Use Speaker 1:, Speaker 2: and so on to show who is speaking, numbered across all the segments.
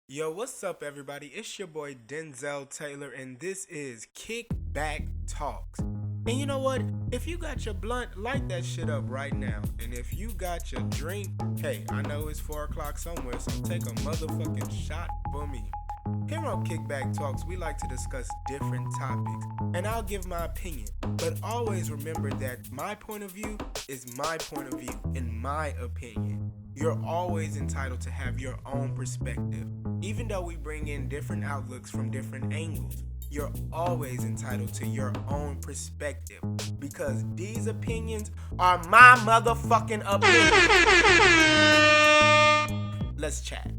Speaker 1: Yo, what's up, everybody? It's your boy Denzel Taylor, and this is Kickback Talks. And you know what? If you got your blunt, light that shit up right now. And if you got your drink, hey, I know it's 4 o'clock somewhere, so take a motherfucking shot for me. Here on Kickback Talks, we like to discuss different topics, and I'll give my opinion. But always remember that my point of view is my point of view, in my opinion. You're always entitled to have your own perspective. Even though we bring in different outlooks from different angles, you're always entitled to your own perspective. Because these opinions are my motherfucking opinions. Let's chat.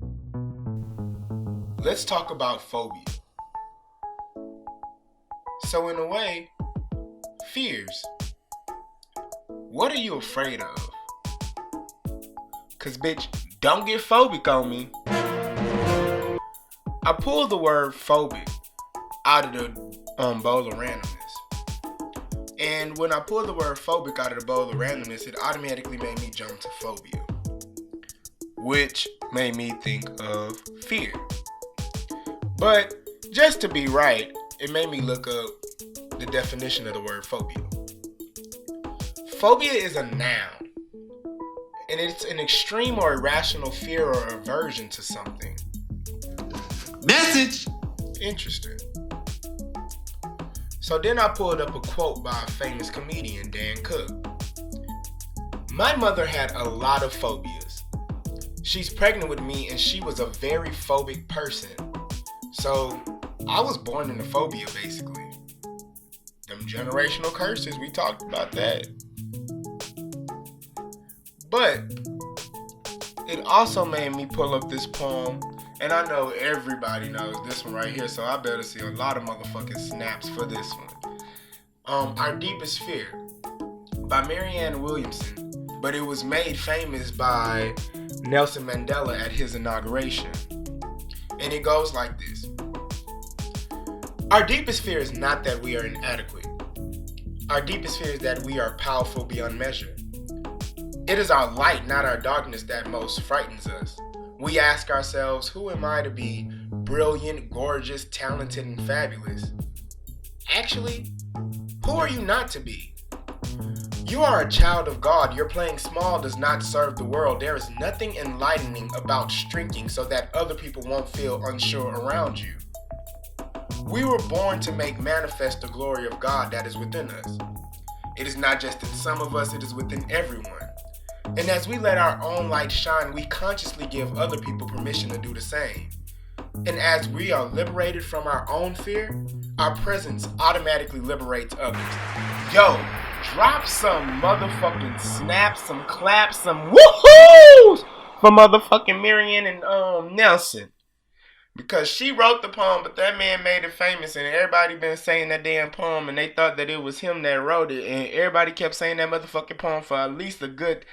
Speaker 1: Let's talk about phobia. So in a way, fears. What are you afraid of? Cause bitch, don't get phobic on me. I pulled the word phobic out of the bowl of randomness. And when I pulled the word phobic out of the bowl of randomness, it automatically made me jump to phobia, which made me think of fear. But just to be right, it made me look up the definition of the word phobia. Phobia is a noun, and it's an extreme or irrational fear or aversion to something.
Speaker 2: Message!
Speaker 1: Interesting. So then I pulled up a quote by a famous comedian, Dan Cook. My mother had a lot of phobias. She's pregnant with me and she was a very phobic person. So I was born in a phobia, basically. Them generational curses, we talked about that. But it also made me pull up this poem, and I know everybody knows this one right here, so I better see a lot of motherfucking snaps for this one. Our Deepest Fear by Marianne Williamson, but it was made famous by Nelson Mandela at his inauguration. And it goes like this. Our deepest fear is not that we are inadequate. Our deepest fear is that we are powerful beyond measure. It is our light, not our darkness, that most frightens us. We ask ourselves, who am I to be brilliant, gorgeous, talented, and fabulous? Actually, who are you not to be? You are a child of God. Your playing small does not serve the world. There is nothing enlightening about shrinking so that other people won't feel unsure around you. We were born to make manifest the glory of God that is within us. It is not just in some of us, it is within everyone. And as we let our own light shine, we consciously give other people permission to do the same. And as we are liberated from our own fear, our presence automatically liberates others. Yo, drop some motherfucking snaps, some claps, some woohoos for motherfucking Marianne and Nelson. Because she wrote the poem, but that man made it famous, and everybody been saying that damn poem, and they thought that it was him that wrote it, and everybody kept saying that motherfucking poem for at least a good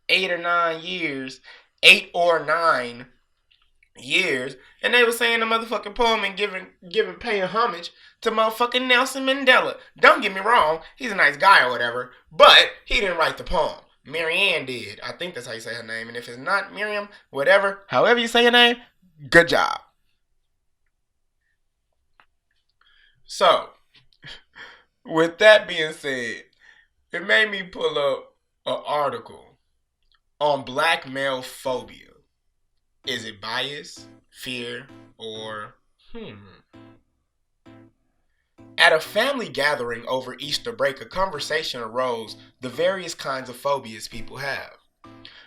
Speaker 1: 8 or 9 years, and they were saying the motherfucking poem and paying homage to motherfucking Nelson Mandela. Don't get me wrong, he's a nice guy or whatever, but he didn't write the poem. Marianne did. I think that's how you say her name, and if it's not Miriam, whatever, however you say her name, good job. So, with that being said, it made me pull up an article on black male phobia. Is it bias, fear, or At a family gathering over Easter break, a conversation arose the various kinds of phobias people have.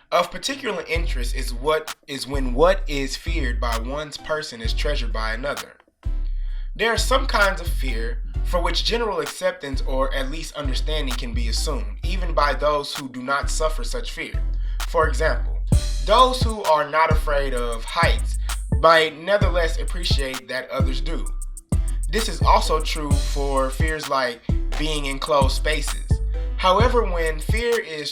Speaker 1: Of particular interest is when what is feared by one person is treasured by another. There are some kinds of fear for which general acceptance or at least understanding can be assumed, even by those who do not suffer such fear. For example, those who are not afraid of heights might nevertheless appreciate that others do. This is also true for fears like being in closed spaces. However, when fear is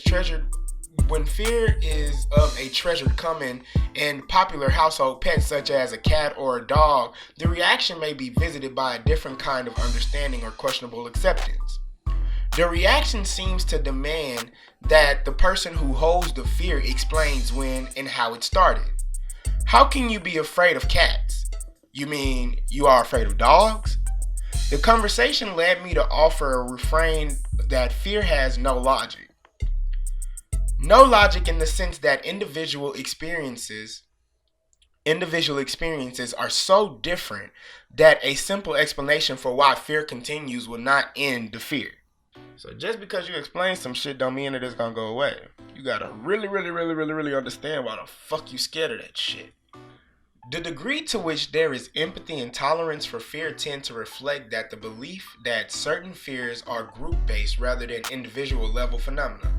Speaker 1: of a treasured common in popular household pets such as a cat or a dog, the reaction may be visited by a different kind of understanding or questionable acceptance. The reaction seems to demand that the person who holds the fear explains when and how it started. How can you be afraid of cats? You mean you are afraid of dogs? The conversation led me to offer a refrain that fear has no logic. No logic in the sense that individual experiences are so different that a simple explanation for why fear continues will not end the fear. So just because you explain some shit don't mean that it's gonna go away. You gotta really understand why the fuck you scared of that shit. The degree to which there is empathy and tolerance for fear tend to reflect that the belief that certain fears are group-based rather than individual level phenomena.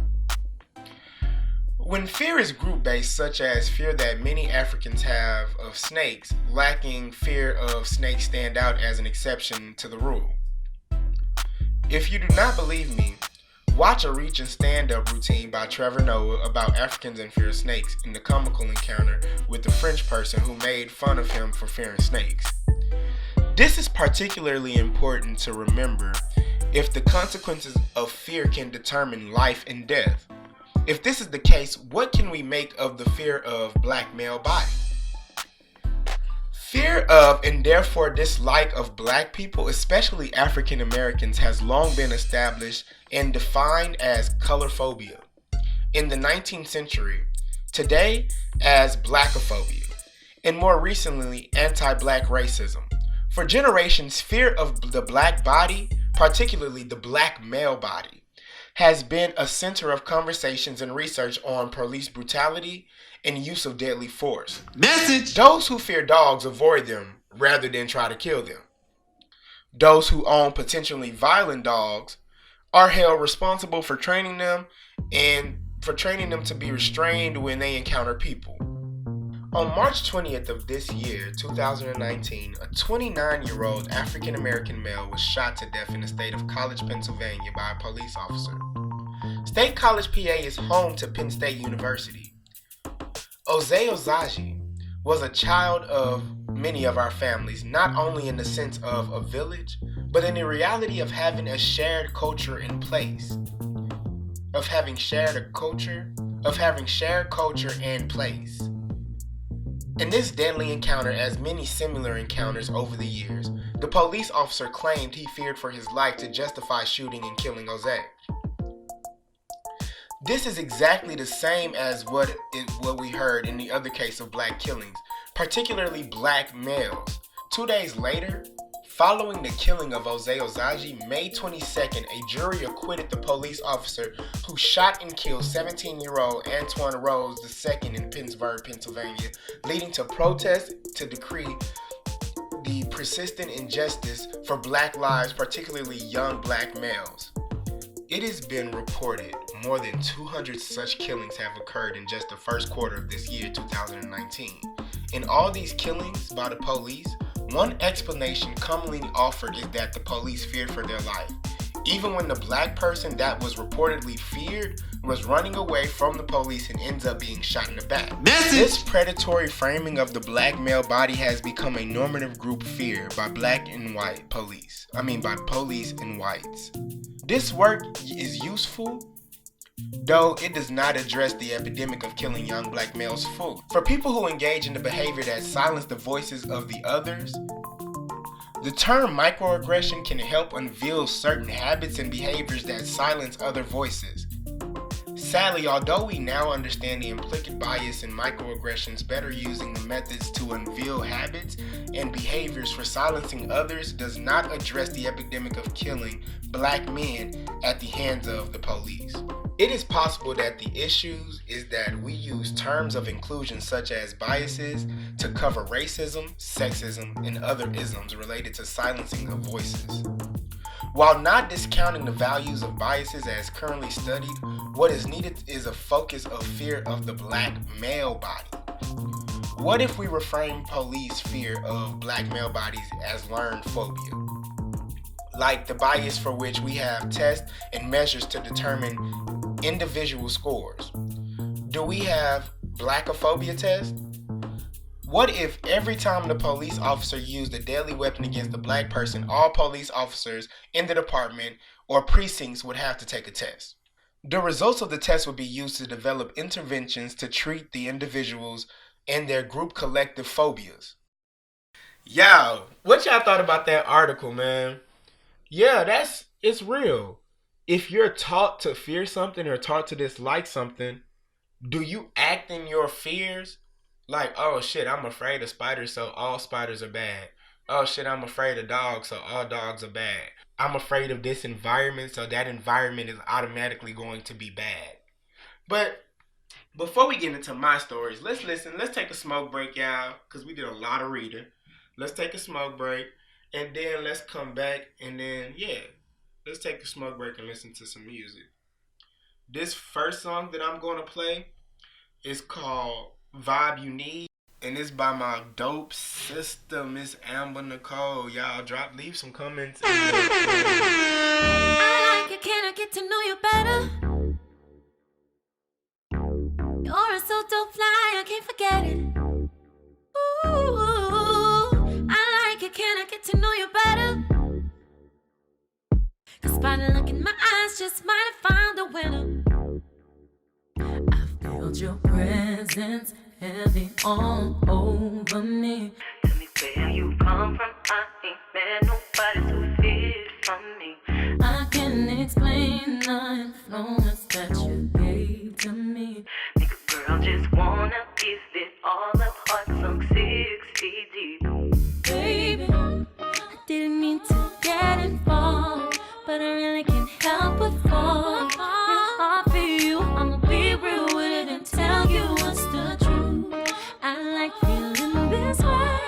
Speaker 1: When fear is group-based, such as fear that many Africans have of snakes, lacking fear of snakes stand out as an exception to the rule. If you do not believe me, watch a reach and stand-up routine by Trevor Noah about Africans and fear of snakes in the comical encounter with the French person who made fun of him for fearing snakes. This is particularly important to remember if the consequences of fear can determine life and death. If this is the case, what can we make of the fear of black male body? Fear of and therefore dislike of black people, especially African Americans, has long been established and defined as colorphobia in the 19th century, today as blackophobia, and more recently anti-black racism. For generations, fear of the black body, particularly the black male body, has been a center of conversations and research on police brutality and use of deadly force. Message! Those who fear dogs avoid them rather than try to kill them. Those who own potentially violent dogs are held responsible for training them and for training them to be restrained when they encounter people. On March 20th of this year, 2019, a 29-year-old African-American male was shot to death in the state of College, Pennsylvania by a police officer. State College, PA is home to Penn State University. L.A.G was a child of many of our families, not only in the sense of a village, but in the reality of having a shared culture in place. Of having shared culture and place. In this deadly encounter, as many similar encounters over the years, the police officer claimed he feared for his life to justify shooting and killing Jose. This is exactly the same as what we heard in the other case of black killings, particularly black males. 2 days later, following the killing of Jose L.A.G, May 22nd, a jury acquitted the police officer who shot and killed 17-year-old Antoine Rose II in Pittsburgh, Pennsylvania, leading to protests to decree the persistent injustice for black lives, particularly young black males. It has been reported more than 200 such killings have occurred in just the first quarter of this year, 2019. In all these killings by the police, one explanation commonly offered is that the police feared for their life, even when the black person that was reportedly feared was running away from the police and ends up being shot in the back. This predatory framing of the black male body has become a normative group fear by by police and whites. This work is useful, though it does not address the epidemic of killing young black males fully. For people who engage in the behavior that silence the voices of the others, the term microaggression can help unveil certain habits and behaviors that silence other voices. Sadly, although we now understand the implicit bias in microaggressions, better using the methods to unveil habits and behaviors for silencing others does not address the epidemic of killing black men at the hands of the police. It is possible that the issues is that we use terms of inclusion such as biases to cover racism, sexism, and other isms related to silencing of voices. While not discounting the values of biases as currently studied, what is needed is a focus of fear of the black male body. What if we reframe police fear of black male bodies as learned phobia? Like the bias for which we have tests and measures to determine individual scores. Do we have blackophobia tests? What if every time the police officer used a deadly weapon against a black person, all police officers in the department or precincts would have to take a test? The results of the test would be used to develop interventions to treat the individuals and their group collective phobias. Yo, what y'all thought about that article, man? Yeah, it's real. If you're taught to fear something or taught to dislike something, do you act in your fears? Like, oh shit, I'm afraid of spiders, so all spiders are bad. Oh shit, I'm afraid of dogs, so all dogs are bad. I'm afraid of this environment, so that environment is automatically going to be bad. But before we get into my stories, let's listen. Let's take a smoke break, y'all, because we did a lot of reading. Let's take a smoke break, and then let's come back, and then, yeah, let's take a smoke break and listen to some music. This first song that I'm going to play is called Vibe You Need, and it's by my dope sister, Miss Amber Nicole. Y'all leave some comments.
Speaker 2: I like it, can I get to know you better? You're so dope fly, I can't forget it. Ooh, I like it, can I get to know you better? Cause by the look in my eyes, just might have found a winner. I felt your presence heavy all over me. Tell me where you come from, I ain't met nobody who fit from me. I can't explain the influence that you gave to me. Make a girl just wanna give it all up, heart sunk 60 deep. Baby, I didn't mean to get involved, but I really can't help but fall. Real hard for you, I'ma be real with it and tell you what's the truth. I like feeling this way,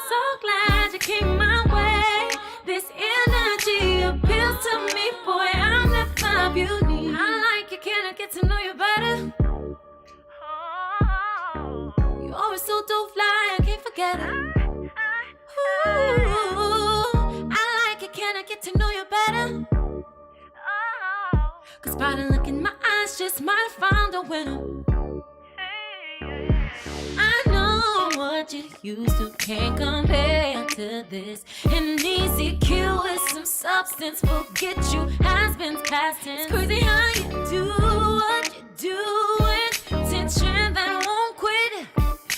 Speaker 2: so glad you came my way. This energy appeals to me, boy, I'm the vibe you need. I like it, can I get to know you better? You always so dope fly, I can't forget it. Ooh, I like it, can I get to know you better? Cause by the look in my eyes, just might have found a winner. I know what you used to can't compare to this. An easy cure with some substance, forget you has been past tense. It's crazy how you do what you do with tension that won't quit.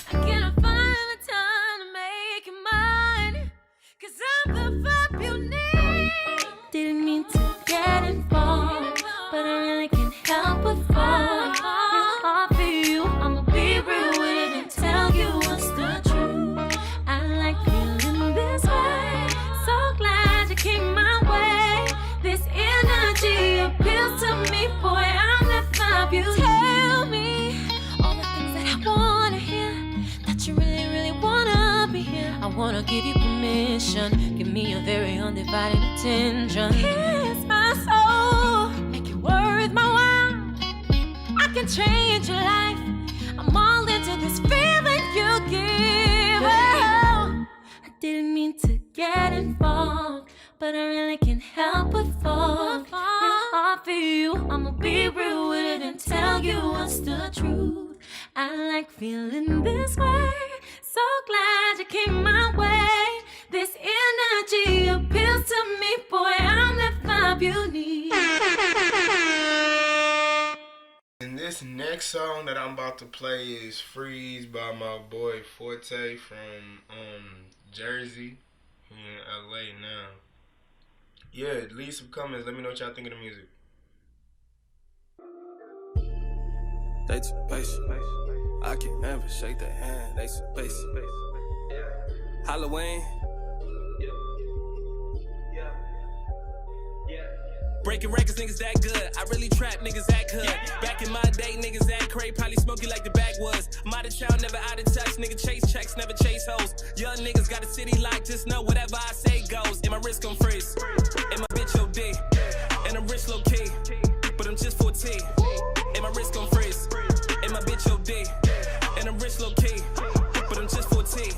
Speaker 2: I cannot find the time to make you mine, cause I'm the vibe you need. Didn't mean to get involved, but I really can't help but fall. Real hard for you, I'ma be real with it and tell you what's the truth. I like feeling this way, so glad you came my way. This energy appeals to me, boy, I'm the vibe you tell me all the things that I wanna hear, that you really, really wanna be here. I wanna give you permission, give me your very undivided attention. Kiss my soul, make it worth my while. I can change your life, I'm all into this feeling you give. Oh, I didn't mean to get involved, but I really can't help but fall. Real hard for you, I'ma be real with it and tell you what's the truth. I like feeling this way, so glad you came my way. This energy appeals to me, boy, I'm the vibe you need.
Speaker 1: And this next song that I'm about to play is Freeze by my boy Forte from Jersey. He in L.A. now. Yeah, leave some comments. Let me know what y'all think of the music.
Speaker 3: They too patient. I can never shake their hand. They too patient. Halloween. Breaking records, niggas that good. I really trap niggas that could. Back in my day, niggas that cray, probably smoky like the backwoods. I'm out of town, never out of touch. Nigga chase checks, never chase hoes. Young niggas got a city locked, just know whatever I say goes. And my wrist gon' freeze. And my bitch OD. And I'm rich low key. But I'm just 14. And my wrist gon' freeze. And my bitch OD. And I'm rich low key. But I'm just 14.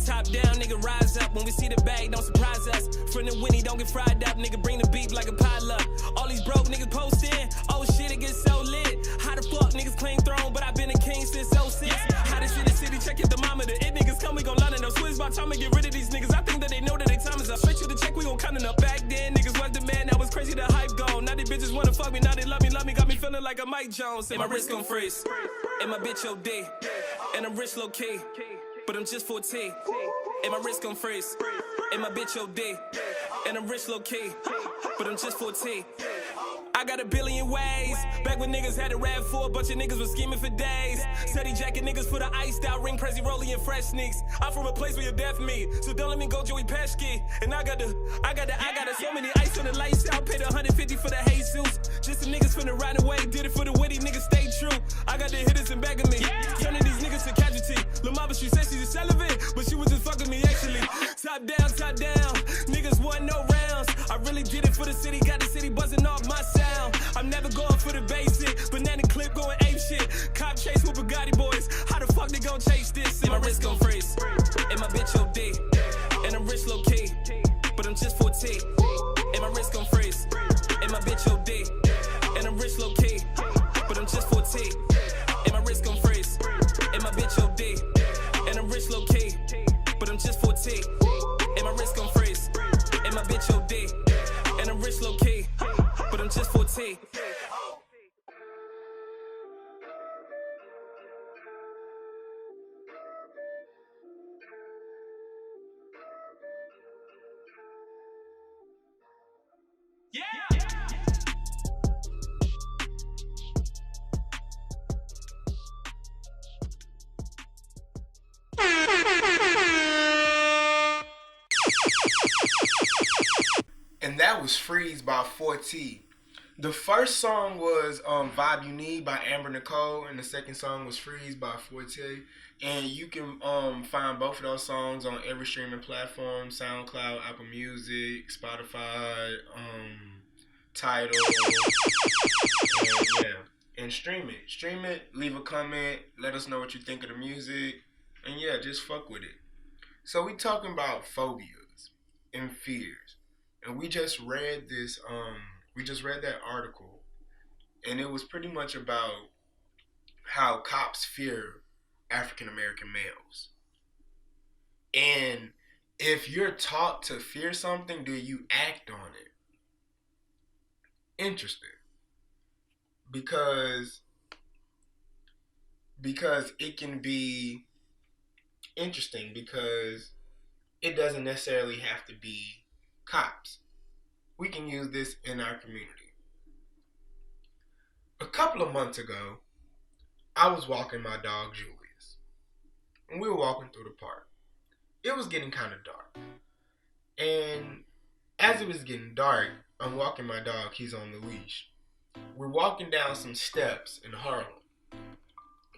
Speaker 3: Top down, nigga, rise up. When we see the bag, don't surprise us. Friend of Winnie, don't get fried up. Nigga, bring the beef like a pile up. All these broke niggas posting. Oh shit, it gets so lit. How the fuck niggas claim throne, but I been a king since 06. Hottest in the city, check your thermometer. It niggas come, we gon' London. No Swiss by time to get rid of these niggas. I think that they know that they time is up. Straight to the check, we gon' count it up. Back then, niggas was the man. That was crazy, the hype gone. Now these bitches wanna fuck me, now they love me. Got me feeling like a Mike Jones. And my wrist gon' freeze. And my bitch OD. And I'm rich low key. But I'm just 14. and my wrist gon' freeze. And my bitch OD, and I'm rich low key, but I'm just 14. I got a billion ways. Back when niggas had a rap for a bunch of niggas was scheming for days. Steady jacking niggas for the iced out ring, crazy rolling and fresh sneaks. I'm from a place where you're deaf me, so don't let me go Joey Pesci. And I got so many ice on the lights out. Paid 150 for the Jesus. Just the niggas finna ride away. Did it for the witty niggas, stay true. I got the hitters in back of me, turning these niggas to casualty. Lil' mama, she said she's irrelevant, but she was just fucking me actually. Top down, niggas won no rounds. I really did it for the city, got the city buzzing off my sound. I'm never going for the basic, banana clip going ape shit. Cop chase with Bugatti boys, how the fuck they gon' chase this? And my wrist gon' freeze, and my bitch OD, and I'm rich low key, but I'm just 14. And my wrist gon' freeze, and my bitch OD, and I'm rich low key, but I'm just 14. And my wrist gon' freeze, and my bitch OD, and I'm rich low key, but I'm just 14. And my wrist gon' freeze, and my bitch OD, and I'm rich low key, but I'm just 14.
Speaker 1: And that was Freeze by 4T. The first song was Vibe You Need by Amber Nicole, and the second song was Freeze by 4T. And you can find both of those songs on every streaming platform: SoundCloud, Apple Music, Spotify, Tidal. And stream it. Stream it, leave a comment, let us know what you think of the music, and yeah, just fuck with it. So we talking about phobias and fears. And we just read this, that article, and it was pretty much about how cops fear African American males. And if you're taught to fear something, do you act on it? Interesting. Because it can be interesting because it doesn't necessarily have to be cops. We can use this in our community. A couple of months ago, I was walking my dog Julius, and we were walking through the park. It was getting kind of dark, and as it was getting dark, I'm walking my dog. He's on the leash. We're walking down some steps in Harlem,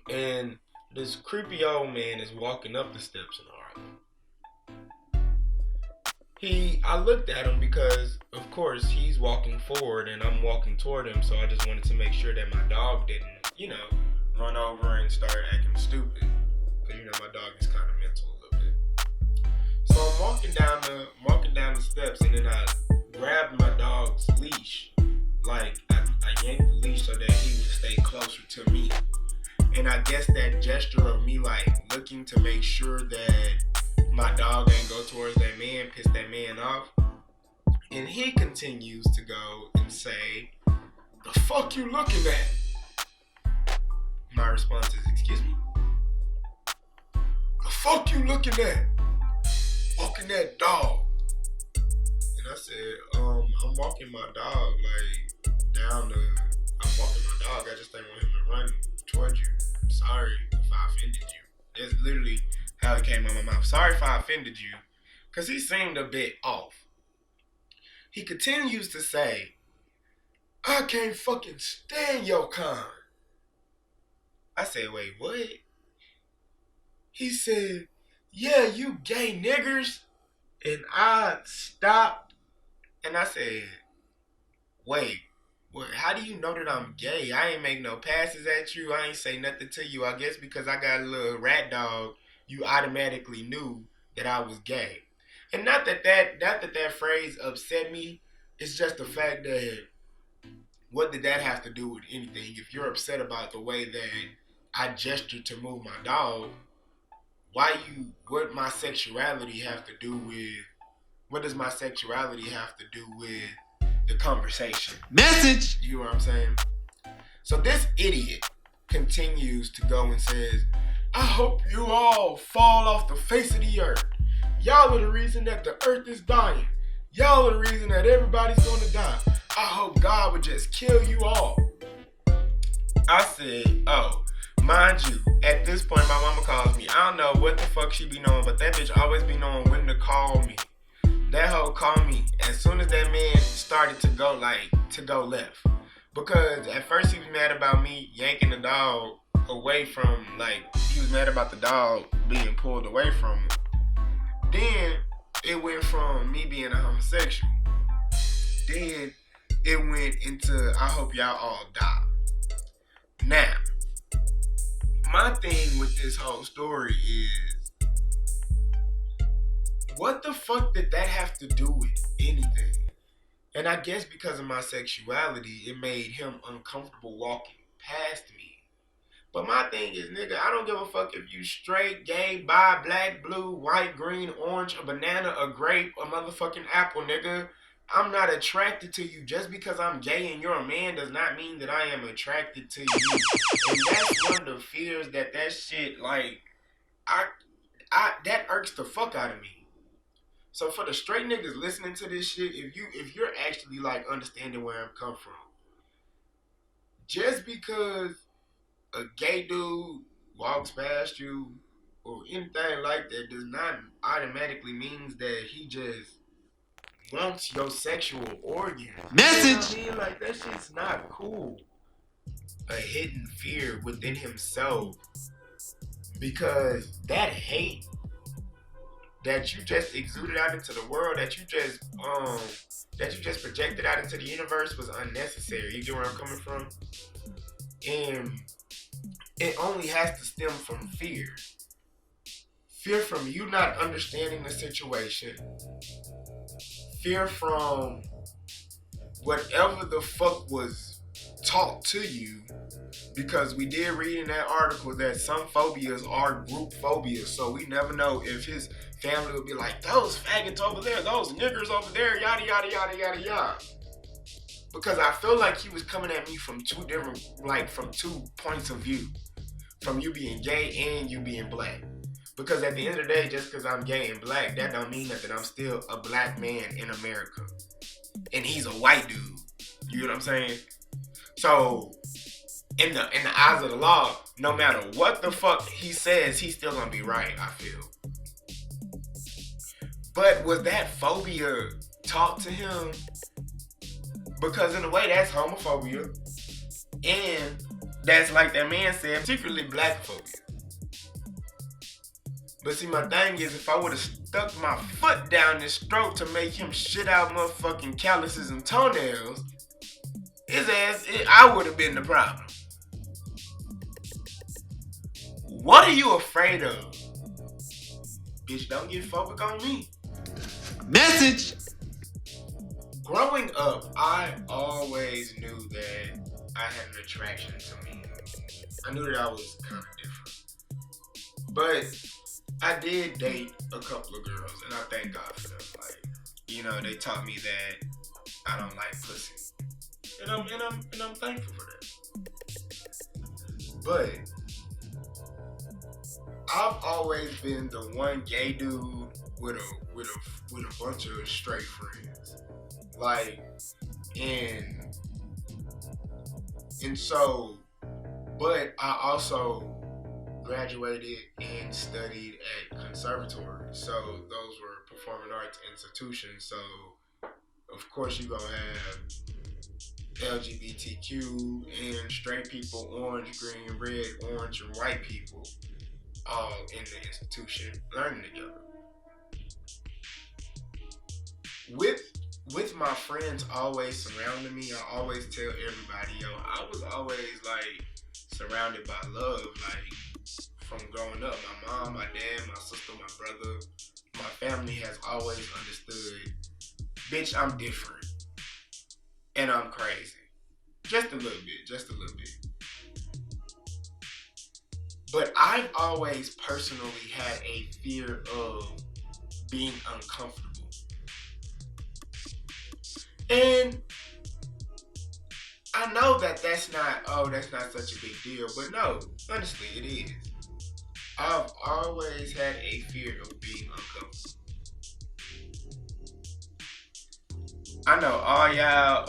Speaker 1: and this creepy old man is walking up the steps in Harlem. I looked at him because, of course, he's walking forward and I'm walking toward him, so I just wanted to make sure that my dog didn't, run over and start acting stupid. Because, my dog is kind of mental a little bit. So I'm walking down the steps, and then I grabbed my dog's leash. Like, I yanked the leash so that he would stay closer to me. And I guess that gesture of me, looking to make sure that my dog ain't go towards that man, piss that man off. And he continues to go and say, "The fuck you looking at?" My response is, "Excuse me? The fuck you looking at? Walking that dog." And I said, I'm walking my dog, I'm walking my dog. I just didn't want him to run towards you. I'm sorry if I offended you. That's literally how it came out of my mouth. Sorry if I offended you. Because he seemed a bit off. He continues to say, "I can't fucking stand your kind." I said, "Wait, what?" He said, "Yeah, you gay niggers." And I stopped and I said, "Wait, how do you know that I'm gay? I ain't make no passes at you. I ain't say nothing to you. I guess because I got a little rat dog, you automatically knew that I was gay." And not that phrase upset me. It's just the fact that what did that have to do with anything? If you're upset about the way that I gestured to move my dog, what does my sexuality have to do with the conversation?
Speaker 4: Message!
Speaker 1: You know what I'm saying? So this idiot continues to go and says, "I hope you all fall off the face of the earth. Y'all are the reason that the earth is dying. Y'all are the reason that everybody's gonna die. I hope God would just kill you all. I said, oh, mind you, at this point my mama calls me. I don't know what the fuck she be knowing, but that bitch always be knowing when to call me. That hoe called me as soon as that man started to go left. Because at first he was mad about me yanking the dog away from, he was mad about the dog being pulled away from him. Then it went from me being a homosexual. Then it went into, I hope y'all all die. Now, my thing with this whole story is, what the fuck did that have to do with anything? And I guess because of my sexuality, it made him uncomfortable walking past me. But my thing is, nigga, I don't give a fuck if you straight, gay, bi, black, blue, white, green, orange, a banana, a grape, a motherfucking apple, nigga. I'm not attracted to you. Just because I'm gay and you're a man does not mean that I am attracted to you. And that's one of the fears that shit, that irks the fuck out of me. So for the straight niggas listening to this shit, if you're actually understanding where I'm come from, just because a gay dude walks past you or anything like that does not automatically means that he just wants your sexual organs.
Speaker 4: Message!
Speaker 1: You know what I mean? That shit's not cool. A hidden fear within himself. Because that hate that you just exuded out into the world, that you just projected out into the universe was unnecessary. You get where I'm coming from? And it only has to stem from fear. Fear from you not understanding the situation. Fear from whatever the fuck was taught to you. Because we did read in that article that some phobias are group phobias. So we never know if his family would be like, those faggots over there, those niggers over there, yada, yada, yada, yada, yada. Because I feel like he was coming at me from two different, from 2 points of view. From you being gay and you being black. Because at the end of the day, just because I'm gay and black, that don't mean nothing. I'm still a black man in America. And he's a white dude. You know what I'm saying? So, in the eyes of the law, no matter what the fuck he says, he's still gonna be right, I feel. But was that phobia taught to him? Because in a way, that's homophobia. And that's, like that man said, particularly black phobia. But see, my thing is, if I would have stuck my foot down his throat to make him shit out motherfucking calluses and toenails, I would have been the problem. What are you afraid of? Bitch, don't get phobic on me.
Speaker 4: Message!
Speaker 1: Growing up, I always knew that I had an attraction to men. I knew that I was kind of different. But I did date a couple of girls, and I thank God for them. They taught me that I don't like pussy. And I'm thankful for that. But I've always been the one gay dude with a bunch of straight friends. And so, but I also graduated and studied at conservatories. So those were performing arts institutions. So of course you're gonna have LGBTQ and straight people, orange, green, red, orange, and white people all in the institution learning together. With my friends always surrounding me, I always tell everybody, I was always surrounded by love, from growing up. My mom, my dad, my sister, my brother, my family has always understood, bitch, I'm different. And I'm crazy. Just a little bit. But I've always personally had a fear of being uncomfortable. And I know that's not such a big deal, but no, honestly, it is. I've always had a fear of being uncomfortable. I know all y'all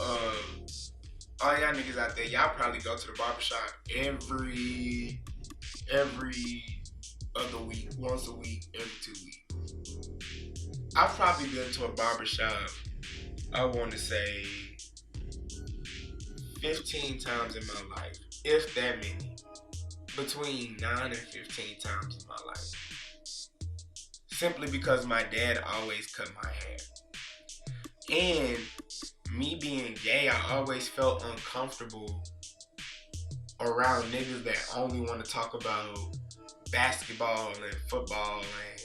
Speaker 1: niggas out there, y'all probably go to the barbershop every other week, once a week, every 2 weeks. I've probably been to a barbershop, I want to say 15 times in my life, if that many. Between 9 and 15 times in my life. Simply because my dad always cut my hair. And me being gay, I always felt uncomfortable around niggas that only want to talk about basketball and football and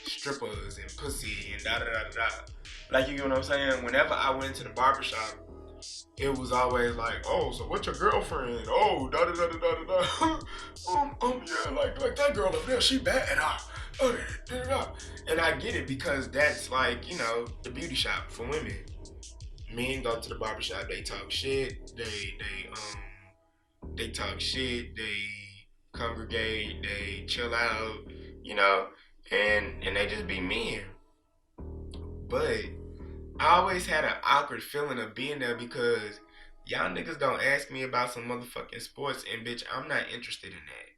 Speaker 1: strippers and pussy and da da da da. Like, you get what I'm saying? Whenever I went into the barbershop, it was always like, oh, so what's your girlfriend? Oh, da da da da da da. Yeah, like that girl over there, she bad. Oh, da da da. And I get it because that's like, you know, the beauty shop for women. Men go to the barbershop, they talk shit, they talk shit, they congregate, they chill out, you know, and they just be men. But I always had an awkward feeling of being there because y'all niggas gonna ask me about some motherfucking sports and bitch, I'm not interested in that.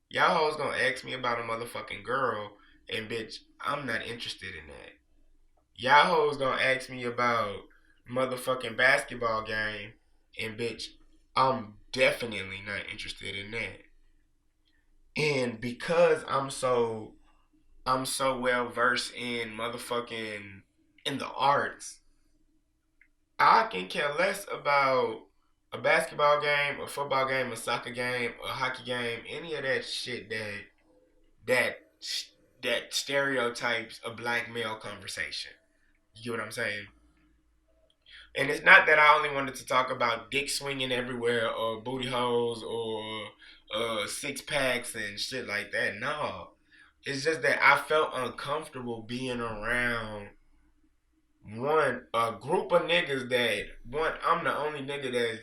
Speaker 1: Y'all hoes gonna ask me about a motherfucking girl and bitch, I'm not interested in that. Y'all hoes gonna ask me about motherfucking basketball game and bitch, I'm definitely not interested in that. And because I'm so well versed in motherfucking in the arts, I can care less about a basketball game, a football game, a soccer game, a hockey game, any of that shit that stereotypes a black male conversation. You get what I'm saying? And it's not that I only wanted to talk about dick swinging everywhere or booty holes or six packs and shit like that. No. It's just that I felt uncomfortable being around a group of niggas that, I'm the only nigga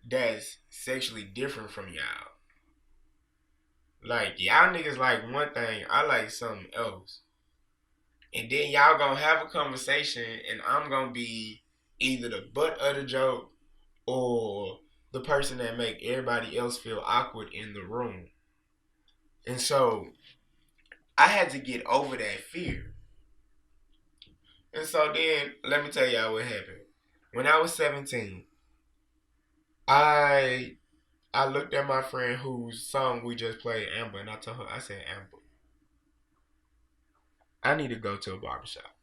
Speaker 1: that's sexually different from y'all. Like, y'all niggas like one thing, I like something else. And then y'all gonna have a conversation and I'm gonna be either the butt of the joke or the person that make everybody else feel awkward in the room. And so I had to get over that fear. And so then, let me tell y'all what happened. When I was 17, I looked at my friend whose song we just played, Amber, and I told her, I said, Amber, I need to go to a barbershop.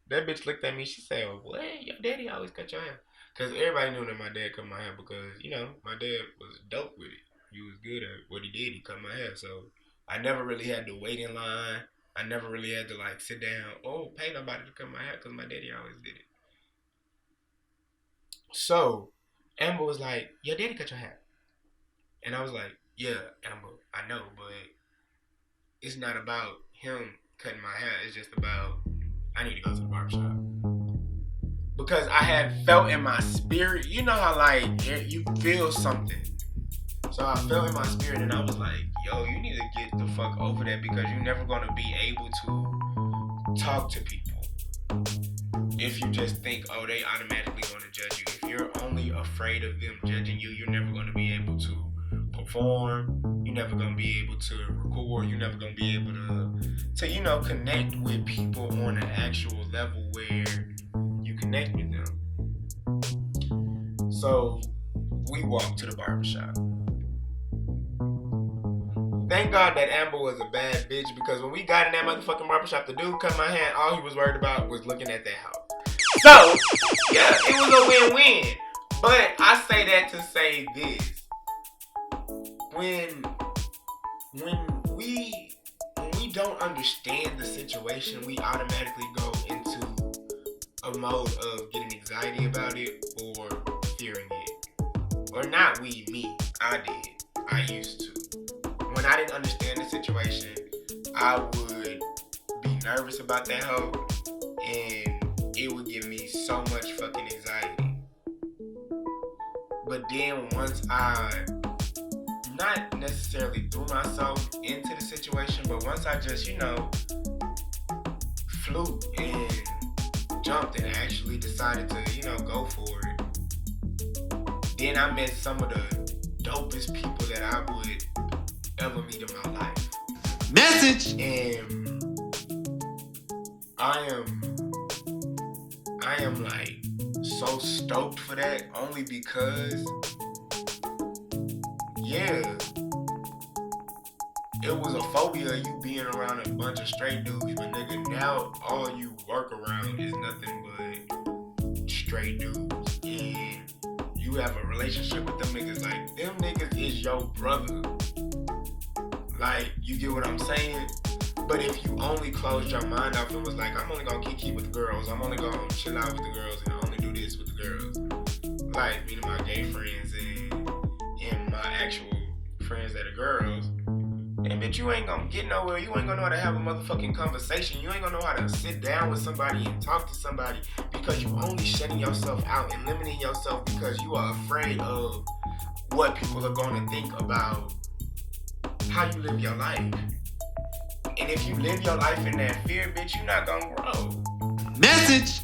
Speaker 1: That bitch looked at me, she said, what? Your daddy always cut your hair. Because everybody knew that my dad cut my hair because, you know, my dad was dope with it. He was good at what he did. He cut my hair. So I never really had to wait in line. I never really had to, like, sit down, pay nobody to cut my hair because my daddy always did it. So Amber was like, your daddy cut your hair. And I was like, yeah, Amber, I know, but it's not about him cutting my hair. It's just about, I need to go to the barbershop. Because I had felt in my spirit, you know how, like, you feel something. So I felt in my spirit and I was like, yo, you need to get the fuck over that because you're never going to be able to talk to people. If you just think, they automatically going to judge you. If you're only afraid of them judging you, you're never going to be able to perform. You're never going to be able to record. You're never going to be able to, you know, connect with people on an actual level where you connect with them. So we walked to the barbershop. Thank God that Amber was a bad bitch because when we got in that motherfucking barbershop, the dude cut my hair. All he was worried about was looking at that house. So, yeah, it was a win-win. But I say that to say this. When we don't understand the situation, we automatically go into a mode of getting anxiety about it or fearing it. Or not me. I did. I used to. When I didn't understand the situation, I would be nervous about that hoe, and it would give me so much fucking anxiety. But then once I, not necessarily threw myself into the situation, but once I just, you know, flew and jumped and actually decided to, you know, go for it. Then I met some of the dopest people that I would ever meet in my life.
Speaker 4: Message.
Speaker 1: And I am like so stoked for that, only because, yeah, it was a phobia of you being around a bunch of straight dudes, but nigga, now all you work around is nothing but straight dudes, and you have a relationship with them niggas. Like, them niggas is your brother. Like, you get what I'm saying? But if you only closed your mind off and was like, I'm only gonna keep with the girls, I'm only gonna chill out with the girls, and I only do this with the girls, like me and my gay friends and my actual friends that are girls, and bitch, you ain't gonna get nowhere. You ain't gonna know how to have a motherfucking conversation. You ain't gonna know how to sit down with somebody and talk to somebody, because you only shutting yourself out and limiting yourself because you are afraid of what people are gonna think about how you live your life. And if you live your life in that fear, bitch, you're not gonna grow.
Speaker 4: Message.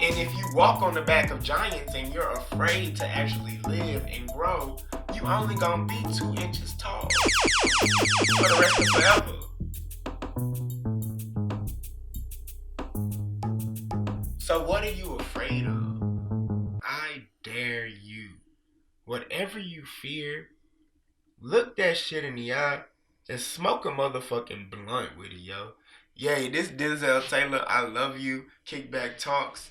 Speaker 1: And if you walk on the back of giants and you're afraid to actually live and grow, you only gonna be 2 inches tall for the rest of forever. So what are you afraid of? I dare you. Whatever you fear, look that shit in the eye and smoke a motherfucking blunt with it, yo. Yay, this Denzel Taylor, I love you. Kickback Talks.